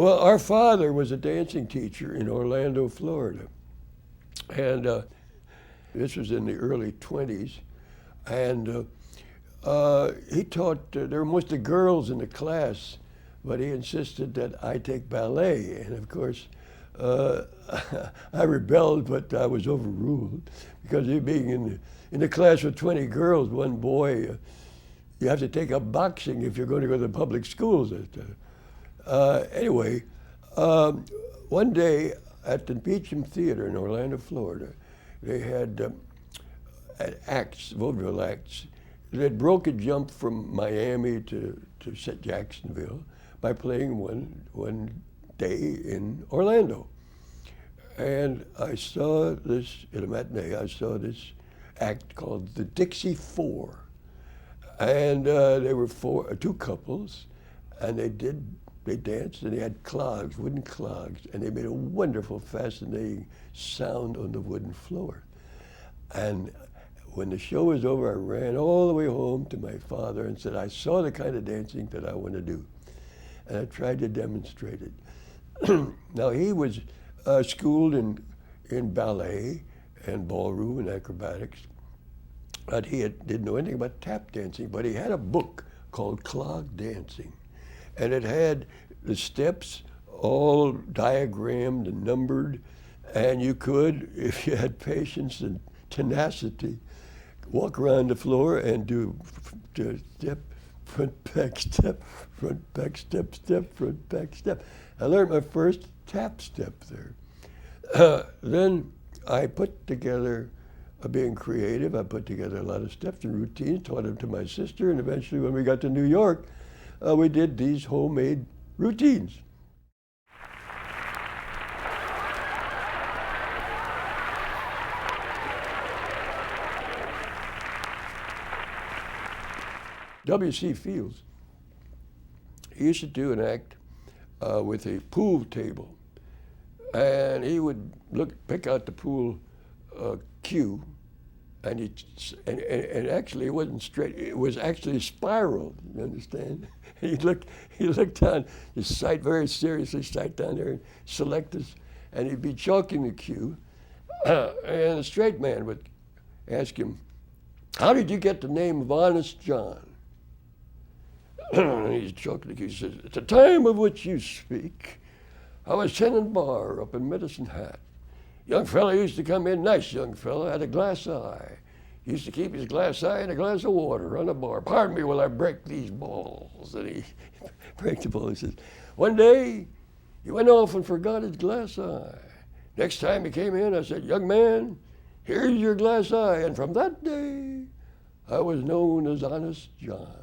Well, our father was a dancing teacher in Orlando, Florida. And this was in the early 20s. And he taught, there were mostly girls in the class, but he insisted that I take ballet. And of course, I rebelled, but I was overruled because he being in the class with 20 girls, one boy, you have to take up boxing if you're going to go to the public schools. Anyway, one day at the Beecham Theater in Orlando, Florida, they had acts, vaudeville acts. They had broke a jump from Miami to Jacksonville by playing one day in Orlando. And I saw this, in a matinee, I saw this act called the Dixie Four. And they were two couples, and they danced, and they had clogs, wooden clogs, and they made a wonderful, fascinating sound on the wooden floor. And when the show was over, I ran all the way home to my father and said, I saw the kind of dancing that I want to do. And I tried to demonstrate it. Now, he was schooled in ballet and ballroom and acrobatics, but he didn't know anything about tap dancing, but he had a book called Clog Dancing. And it had the steps all diagrammed and numbered, and you could, if you had patience and tenacity, walk around the floor and do step, front, back, step, front, back, step, step, front, back, step. I learned my first tap step there. Then I put together, being creative, I put together a lot of steps and routines, taught them to my sister, and eventually when we got to New York, we did these homemade routines. W.C. Fields, he used to do an act with a pool table, and he would pick out the pool cue, and actually it wasn't straight, it was actually spiraled, you understand? He looked down, he sight very seriously, sight down there and select this, and he'd be chalking the cue, and a straight man would ask him, how did you get the name of Honest John? And he's chalking the cue, he says, at the time of which you speak, I was tending bar up in Medicine Hat. Young fella used to come in, nice young fella, had a glass eye. He used to keep his glass eye and a glass of water on the bar. Pardon me while I break these balls. And he break the ball. He says, one day, he went off and forgot his glass eye. Next time he came in, I said, young man, here's your glass eye. And from that day, I was known as Honest John.